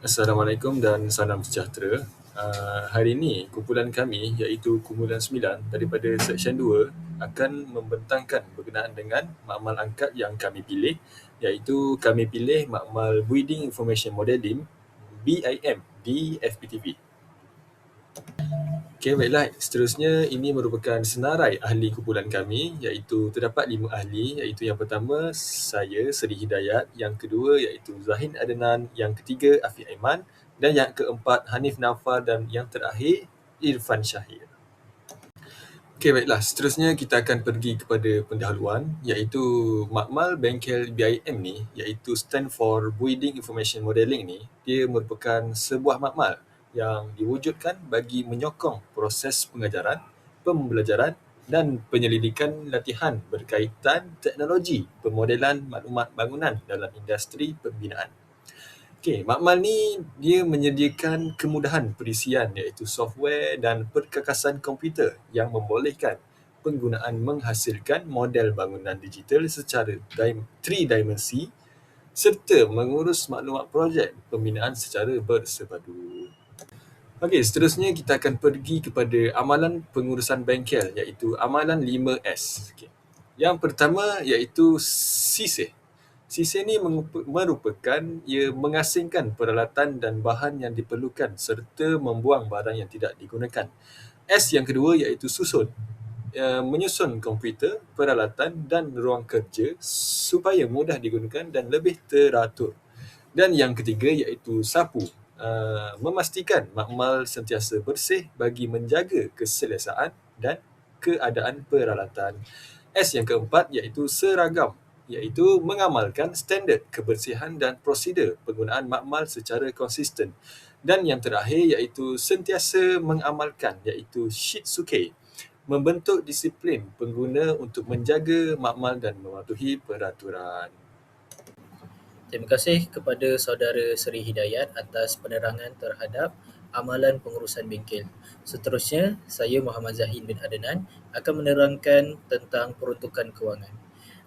Assalamualaikum dan salam sejahtera. Hari ini kumpulan kami iaitu kumpulan 9 daripada Seksyen 2 akan membentangkan berkenaan dengan makmal angkat yang kami pilih, iaitu kami pilih makmal Building Information Modelling BIM di FPTV. Okey, baiklah. Seterusnya, ini merupakan senarai ahli kumpulan kami, iaitu terdapat 5 ahli, iaitu yang pertama, saya, Seri Hidayat, yang kedua iaitu Zahin Adnan, yang ketiga, Afiq Aiman, dan yang keempat, Hanif Nafar, dan yang terakhir, Irfan Syahir. Okey, baiklah. Seterusnya, kita akan pergi kepada pendahuluan, iaitu makmal bengkel BIM ni, iaitu stand for Building Information Modelling ni, dia merupakan sebuah makmal yang diwujudkan bagi menyokong proses pengajaran, pembelajaran dan penyelidikan latihan berkaitan teknologi pemodelan maklumat bangunan dalam industri pembinaan. Okey, makmal ni dia menyediakan kemudahan perisian iaitu software dan perkakasan komputer yang membolehkan penggunaan menghasilkan model bangunan digital secara 3 dimensi serta mengurus maklumat projek pembinaan secara bersepadu. Okey, seterusnya kita akan pergi kepada amalan pengurusan bengkel iaitu amalan 5S. Okey. Yang pertama iaitu sisih. Sisih ni merupakan ia mengasingkan peralatan dan bahan yang diperlukan serta membuang barang yang tidak digunakan. S yang kedua iaitu susun. Menyusun komputer, peralatan dan ruang kerja supaya mudah digunakan dan lebih teratur. Dan yang ketiga iaitu sapu. Memastikan makmal sentiasa bersih bagi menjaga keselesaan dan keadaan peralatan. S yang keempat iaitu seragam, iaitu mengamalkan standard kebersihan dan prosedur penggunaan makmal secara konsisten. Dan yang terakhir iaitu sentiasa mengamalkan iaitu Shitsuke, membentuk disiplin pengguna untuk menjaga makmal dan mematuhi peraturan. Terima kasih kepada saudara Seri Hidayat atas penerangan terhadap amalan pengurusan bengkel. Seterusnya, saya Muhammad Zahin bin Adnan akan menerangkan tentang peruntukan kewangan.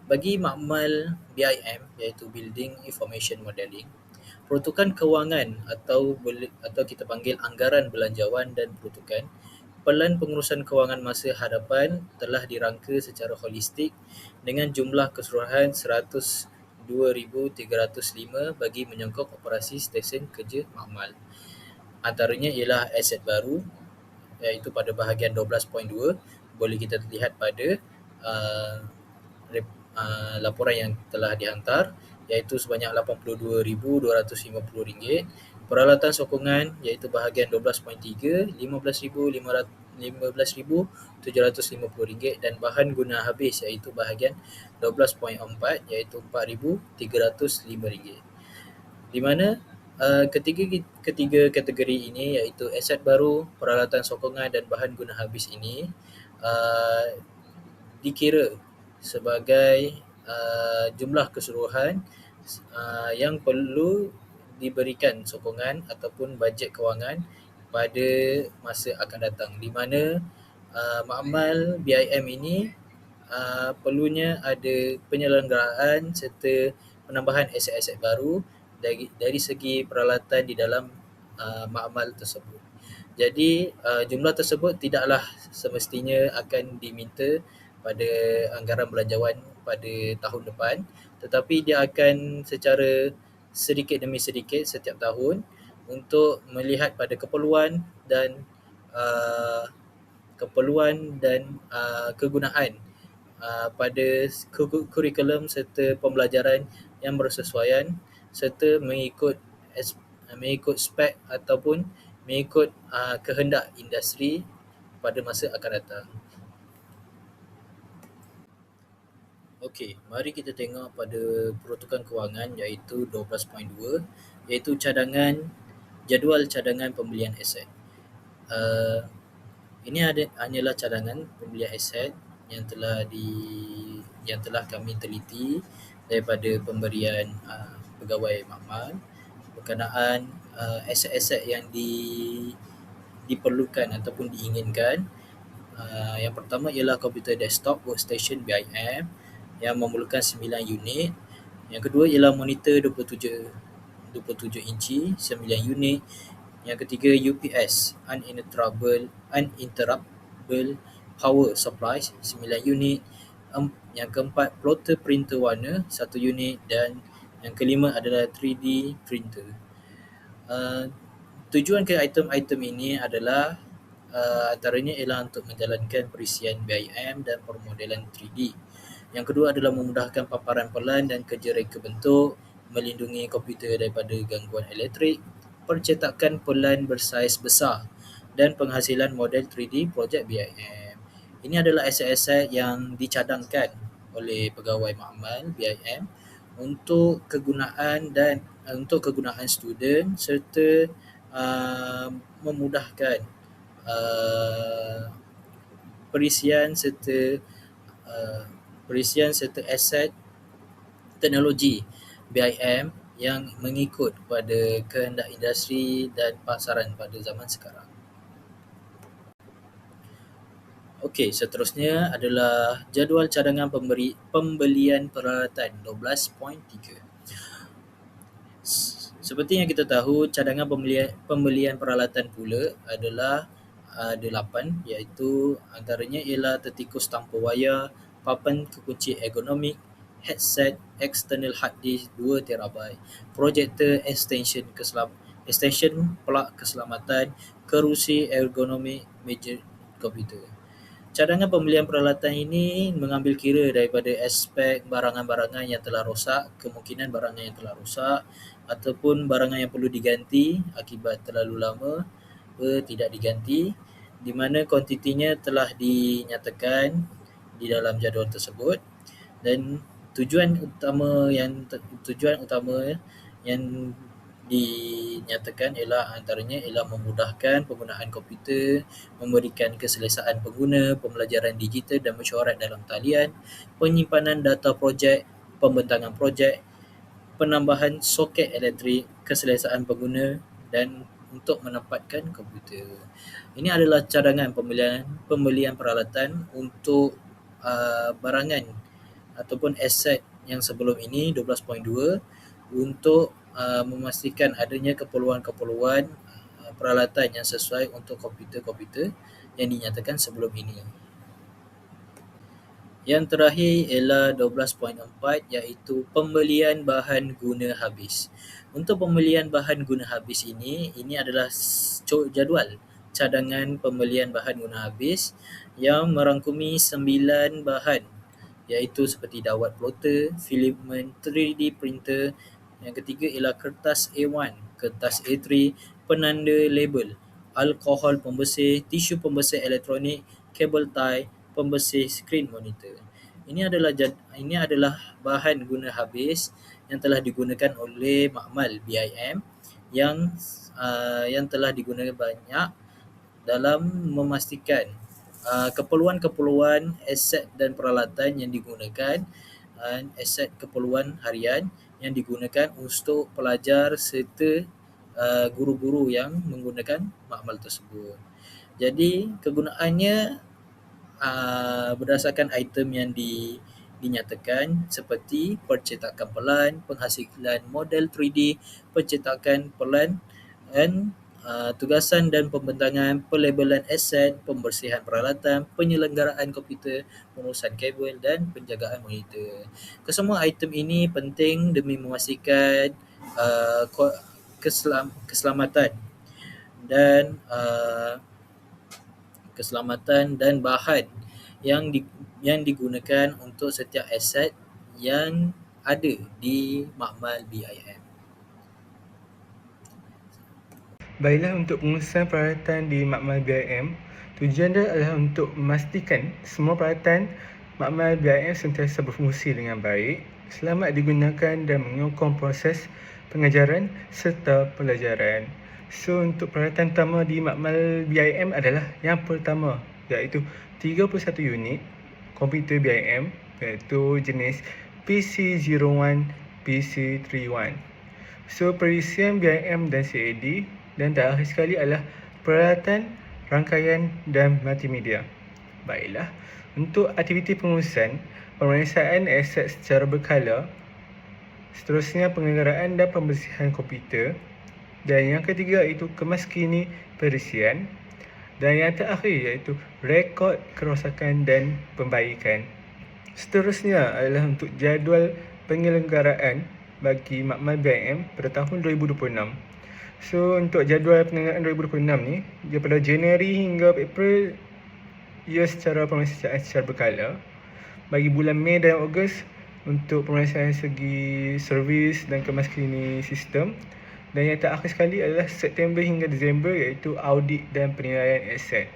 Bagi makmal BIM iaitu Building Information Modelling, peruntukan kewangan atau kita panggil anggaran belanjawan dan peruntukan, pelan pengurusan kewangan masa hadapan telah dirangka secara holistik dengan jumlah keseluruhan 102,305 bagi menyongkok operasi stesen kerja makmal. Antaranya ialah aset baru iaitu pada bahagian 12.2 boleh kita lihat pada laporan yang telah dihantar iaitu sebanyak RM82,250. Peralatan sokongan iaitu bahagian 12.3 RM15,750 dan bahan guna habis iaitu bahagian 12.4 iaitu RM4,305. Di mana ketiga kategori ini iaitu aset baru, peralatan sokongan dan bahan guna habis ini dikira sebagai jumlah keseluruhan yang perlu diberikan sokongan ataupun bajet kewangan pada masa akan datang, di mana makmal BIM ini perlunya ada penyelenggaraan serta penambahan aset-aset baru dari segi peralatan di dalam makmal tersebut. Jadi jumlah tersebut tidaklah semestinya akan diminta pada anggaran belanjawan pada tahun depan, tetapi dia akan secara sedikit demi sedikit setiap tahun untuk melihat pada keperluan dan kegunaan pada kurikulum serta pembelajaran yang bersesuaian serta mengikut spek ataupun mengikut kehendak industri pada masa akan datang. Okey, mari kita tengok pada peruntukan kewangan iaitu 12.2 iaitu jadual cadangan pembelian aset. Ini hanyalah cadangan pembelian aset yang telah kami teliti daripada pemberian pegawai makmal berkenaan aset-aset yang diperlukan ataupun diinginkan. Yang pertama ialah komputer desktop workstation BIM yang memerlukan 9 unit. Yang kedua ialah monitor 27 27 inci 9 unit. Yang ketiga UPS, uninterruptible power supply 9 unit. Yang keempat plotter printer warna 1 unit, dan yang kelima adalah 3D printer. Tujuan ke item-item ini adalah antaranya ialah untuk menjalankan perisian BIM dan permodelan 3D. Yang kedua adalah memudahkan paparan pelan dan kerja reka bentuk, melindungi komputer daripada gangguan elektrik, percetakan pelan bersaiz besar, dan penghasilan model 3D projek BIM. Ini adalah aset-aset yang dicadangkan oleh pegawai makmal BIM untuk kegunaan student serta memudahkan perisian serta aset teknologi BIM yang mengikut pada kehendak industri dan pasaran pada zaman sekarang. Okey, seterusnya adalah jadual cadangan pembelian peralatan 12.3. Seperti yang kita tahu, cadangan pembelian peralatan pula adalah ada 8, iaitu antaranya ialah tertikus tanpa wayar, papan kekunci ergonomik, headset, external hard disk 2TB, projector, extension plug keselamatan, kerusi ergonomik meja komputer. Cadangan pembelian peralatan ini mengambil kira daripada aspek barangan-barangan yang telah rosak, kemungkinan barangan yang telah rosak ataupun barangan yang perlu diganti akibat terlalu lama tidak diganti, di mana kuantitinya telah dinyatakan di dalam jadual tersebut, dan tujuan utama yang dinyatakan ialah antaranya ialah memudahkan penggunaan komputer, memberikan keselesaan pengguna, pembelajaran digital dan mesyuarat dalam talian, penyimpanan data projek, pembentangan projek, penambahan soket elektrik, keselesaan pengguna dan untuk menempatkan komputer. Ini adalah cadangan pembelian peralatan untuk barangan ataupun aset yang sebelum ini 12.2 untuk memastikan adanya keperluan-keperluan peralatan yang sesuai untuk komputer-komputer yang dinyatakan sebelum ini. Yang terakhir ialah 12.4, iaitu pembelian bahan guna habis. Untuk pembelian bahan guna habis ini adalah jadual cadangan pembelian bahan guna habis yang merangkumi 9 bahan, iaitu seperti dawat plotter, filament 3D printer. Yang ketiga ialah kertas A1, kertas A3, penanda label, alkohol pembersih, tisu pembersih elektronik, kabel tie, pembersih skrin monitor. Ini adalah bahan guna habis yang telah digunakan oleh makmal BIM yang telah digunakan banyak dalam memastikan keperluan-keperluan aset dan peralatan yang digunakan, aset keperluan harian yang digunakan untuk pelajar serta guru-guru yang menggunakan makmal tersebut. Jadi kegunaannya berdasarkan item yang dinyatakan seperti percetakan pelan, penghasilan model 3D, percetakan pelan, dan tugasan dan pembentangan, pelabelan aset, pembersihan peralatan, penyelenggaraan komputer, pengurusan kabel dan penjagaan monitor. Kesemua item ini penting demi memastikan keselamatan dan bahan yang digunakan untuk setiap aset yang ada di makmal BIM. Baiklah, untuk pengurusan peralatan di makmal BIM, tujuan dia adalah untuk memastikan semua peralatan makmal BIM sentiasa berfungsi dengan baik, selamat digunakan dan menyokong proses pengajaran serta pelajaran. So, untuk peralatan utama di makmal BIM adalah yang pertama, iaitu 31 unit komputer BIM, iaitu jenis PC01, PC31. So, perisian BIM dan CAD, dan terakhir sekali adalah peralatan, rangkaian dan multimedia. Baiklah, untuk aktiviti pengurusan, pemeriksaan aset secara berkala Seterusnya, penyelenggaraan dan pembersihan komputer. Dan yang ketiga iaitu kemaskini perisian. Dan yang terakhir iaitu rekod kerosakan dan pembaikan. Seterusnya adalah untuk jadual penyelenggaraan bagi makmal BIM pada tahun 2026. So, untuk jadual penyelenggaraan 2026 ni, daripada Januari hingga April, ia secara pemeriksaan secara berkala. Bagi bulan Mei dan Ogos, untuk pemeriksaan segi servis dan kemaskini sistem. Dan yang terakhir sekali adalah September hingga Disember, iaitu audit dan penilaian aset.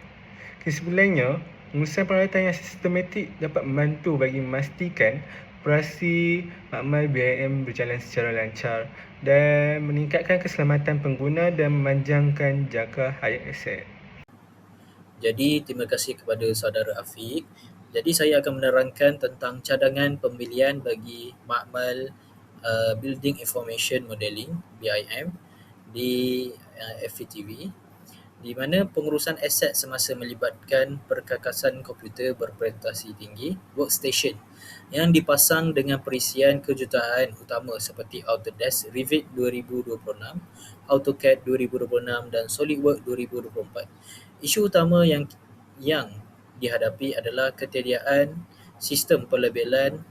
Kesimpulannya, pengurusan peralatan yang sistematik dapat membantu bagi memastikan operasi makmal BIM berjalan secara lancar dan meningkatkan keselamatan pengguna dan memanjangkan jangka hayat aset. Jadi, terima kasih kepada saudara Afiq. Jadi, saya akan menerangkan tentang cadangan pembelian bagi makmal Building Information Modelling (BIM) di FETV, di mana pengurusan aset semasa melibatkan perkakasan komputer berprestasi tinggi workstation yang dipasang dengan perisian kejutaan utama seperti Autodesk Revit 2026, AutoCAD 2026 dan SolidWorks 2024. Isu utama yang dihadapi adalah ketiadaan sistem pelabelan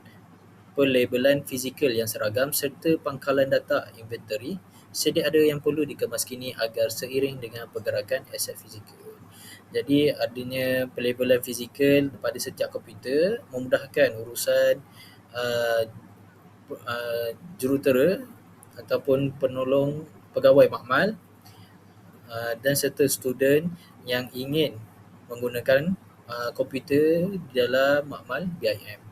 fizikal yang seragam serta pangkalan data inventory sedia ada yang perlu dikemaskini agar seiring dengan pergerakan aset fizikal. Jadi, adanya pelabelan fizikal pada setiap komputer memudahkan urusan jurutera ataupun penolong pegawai makmal dan serta student yang ingin menggunakan komputer di dalam makmal BIM.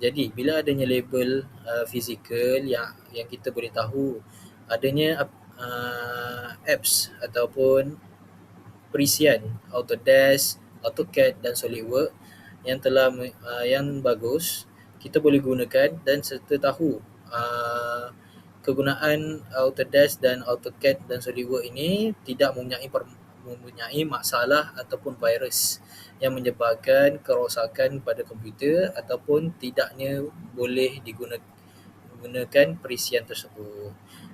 Jadi, bila adanya label fizikal yang kita boleh tahu adanya apps ataupun perisian Autodesk, AutoCAD dan SolidWorks yang bagus, kita boleh gunakan dan serta tahu kegunaan Autodesk dan AutoCAD dan SolidWorks ini tidak mempunyai masalah ataupun virus yang menyebabkan kerosakan pada komputer ataupun tidaknya boleh digunakan perisian tersebut.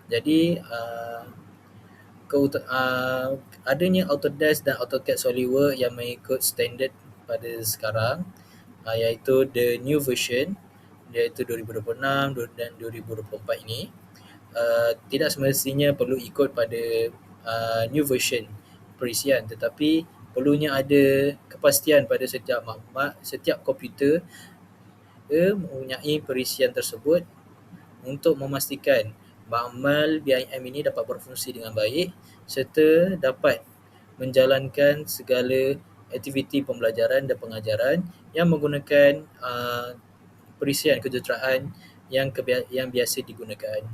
Jadi, adanya Autodesk dan AutoCAD SolidWorks yang mengikut standard pada sekarang, iaitu the new version, iaitu 2026 dan 2024 ini, tidak semestinya perlu ikut pada new version perisian, tetapi perlunya ada kepastian pada setiap komputer mempunyai perisian tersebut untuk memastikan makmal BIM ini dapat berfungsi dengan baik serta dapat menjalankan segala aktiviti pembelajaran dan pengajaran yang menggunakan perisian kejuruteraan yang biasa digunakan.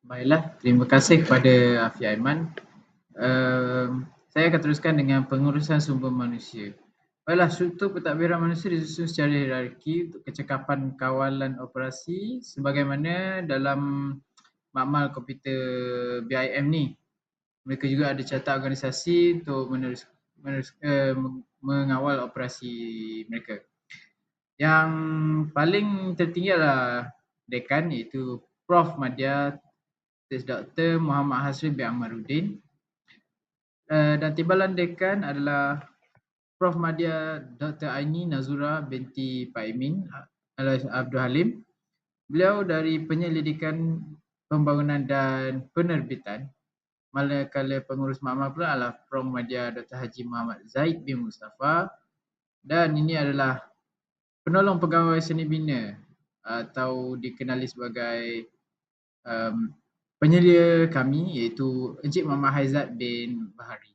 Baiklah, terima kasih kepada Afiq Aiman. Saya akan teruskan dengan pengurusan sumber manusia. Baiklah, struktur pentadbiran manusia disusun secara hierarki untuk kecekapan kawalan operasi sebagaimana dalam makmal komputer BIM ni. Mereka juga ada catat organisasi untuk mengawal operasi mereka. Yang paling tertinggi adalah dekan, iaitu Prof. Madya Dr. Muhammad Hasrin bin Amaruddin. Dan timbalan dekan adalah Prof. Madya Dr. Aini Nazura binti Pak Imin Abdul Halim. Beliau dari Penyelidikan Pembangunan dan Penerbitan. Manakala pengurus makmal pula adalah Prof. Madya Dr. Haji Muhammad Zaid bin Mustafa. Dan ini adalah penolong pegawai seni bina atau dikenali sebagai penyelia kami, iaitu Encik Muhammad Haizat bin Bahari.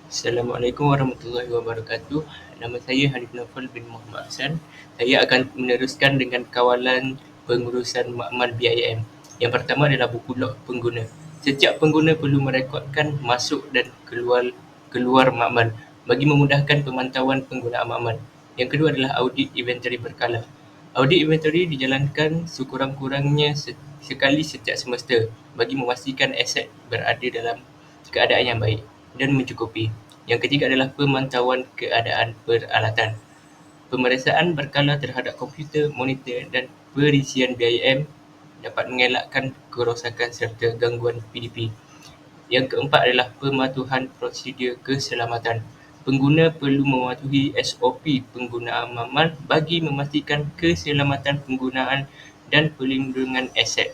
Assalamualaikum warahmatullahi wabarakatuh. Nama saya Hanif Naufal bin Muhammad Hassan. Saya akan meneruskan dengan kawalan pengurusan makmal BIM. Yang pertama adalah buku log pengguna. Setiap pengguna perlu merekodkan masuk dan keluar makmal bagi memudahkan pemantauan penggunaan makmal. Yang kedua adalah audit inventory berkala. Audit inventory dijalankan sekurang-kurangnya sekali setiap semester bagi memastikan aset berada dalam keadaan yang baik dan mencukupi. Yang ketiga adalah pemantauan keadaan peralatan. Pemeriksaan berkala terhadap komputer, monitor dan perisian BIM dapat mengelakkan kerosakan serta gangguan PDP. Yang keempat adalah pematuhan prosedur keselamatan. Pengguna perlu mematuhi SOP penggunaan MAMAL bagi memastikan keselamatan penggunaan dan perlindungan aset.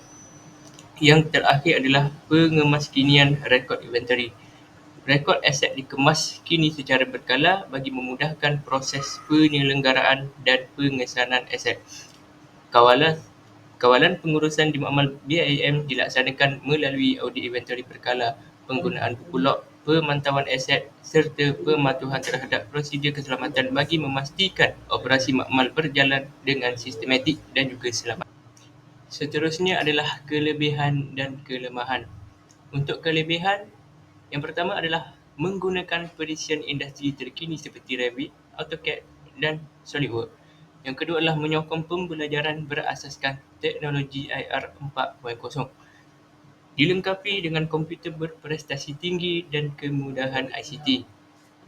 Yang terakhir adalah pengemaskinian rekod inventory. Rekod aset dikemas kini secara berkala bagi memudahkan proses penyelenggaraan dan pengesanan aset. Kawalan pengurusan di makmal BIM dilaksanakan melalui audit inventory berkala, penggunaan buku log, pemantauan aset serta pematuhan terhadap prosedur keselamatan bagi memastikan operasi makmal berjalan dengan sistematik dan juga selamat. Seterusnya adalah kelebihan dan kelemahan. Untuk kelebihan, yang pertama adalah menggunakan perisian industri terkini seperti Revit, AutoCAD dan SolidWorks. Yang kedua adalah menyokong pembelajaran berasaskan teknologi IR 4.0. Dilengkapi dengan komputer berprestasi tinggi dan kemudahan ICT.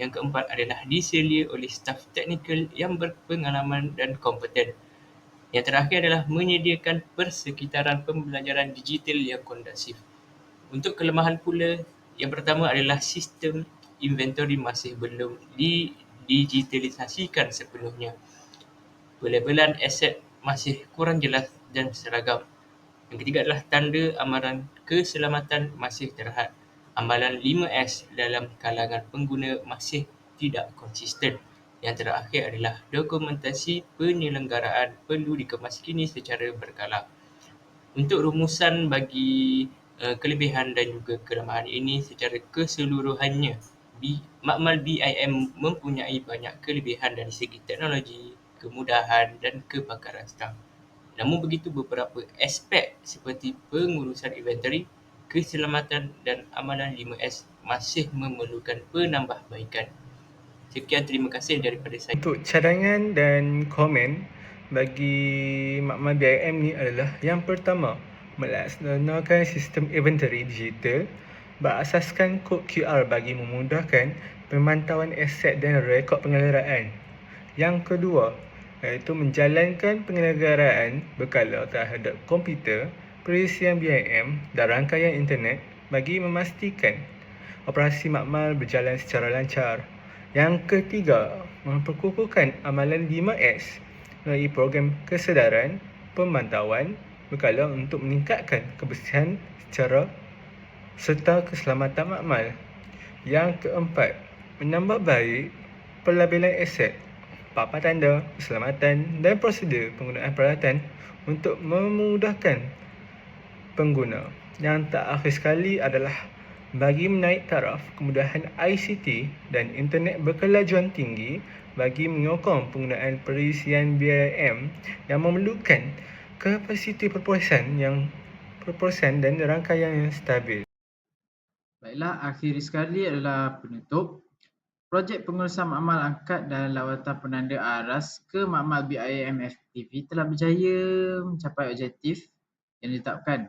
Yang keempat adalah diselia oleh staf teknikal yang berpengalaman dan kompeten. Yang terakhir adalah menyediakan persekitaran pembelajaran digital yang kondusif. Untuk kelemahan pula, yang pertama adalah sistem inventory masih belum didigitalisasikan sepenuhnya. Pelabelan aset masih kurang jelas dan seragam. Yang ketiga adalah tanda amaran keselamatan masih terhad. Amalan 5S dalam kalangan pengguna masih tidak konsisten. Yang terakhir adalah dokumentasi penyelenggaraan perlu dikemas kini secara berkala. Untuk rumusan bagi kelebihan dan juga kelemahan ini secara keseluruhannya, makmal BIM mempunyai banyak kelebihan dari segi teknologi, kemudahan dan kepakaran staf. Namun begitu, beberapa aspek seperti pengurusan inventory, keselamatan dan amalan 5S masih memerlukan penambahbaikan. Sekian, terima kasih daripada saya. Untuk cadangan dan komen bagi makmal BIM ni adalah yang pertama, melaksanakan sistem inventory digital berasaskan kod QR bagi memudahkan pemantauan aset dan rekod penyelenggaraan. Yang kedua, iaitu menjalankan penyelenggaraan berkala terhadap komputer, perisian BIM dan rangkaian internet bagi memastikan operasi makmal berjalan secara lancar. Yang ketiga, memperkukuhkan amalan 5S melalui program kesedaran, pemantauan berkala untuk meningkatkan kebersihan secara serta keselamatan makmal. Yang keempat, menambah baik pelabelan aset, papan tanda, keselamatan dan prosedur penggunaan peralatan untuk memudahkan pengguna. Yang terakhir sekali adalah bagi menaik taraf kemudahan ICT dan internet berkelajuan tinggi bagi menyokong penggunaan perisian BIM yang memerlukan kapasiti perprosesan dan rangkaian yang stabil. Baiklah, akhir sekali adalah penutup. Projek pengurusan makmal angkat dan lawatan penanda aras ke makmal BIM FTV telah berjaya mencapai objektif yang ditetapkan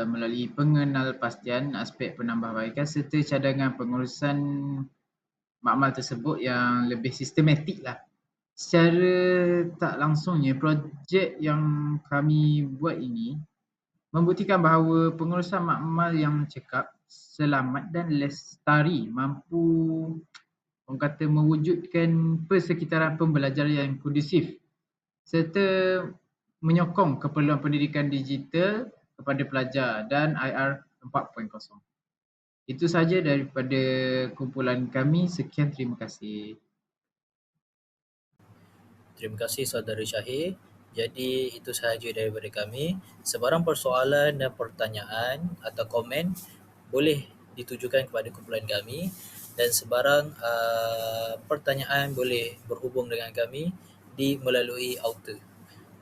melalui pengenalpastian aspek penambahbaikan serta cadangan pengurusan makmal tersebut yang lebih sistematik lah. Secara tak langsungnya, projek yang kami buat ini membuktikan bahawa pengurusan makmal yang cekap, selamat dan lestari mampu orang kata mewujudkan persekitaran pembelajaran yang kondusif serta menyokong keperluan pendidikan digital kepada pelajar dan IR 4.0. Itu sahaja daripada kumpulan kami. Sekian, terima kasih. Terima kasih saudara Syahir. Jadi itu sahaja daripada kami. Sebarang persoalan dan pertanyaan atau komen boleh ditujukan kepada kumpulan kami dan sebarang pertanyaan boleh berhubung dengan kami melalui Outer.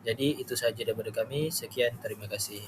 Jadi itu sahaja daripada kami. Sekian, terima kasih.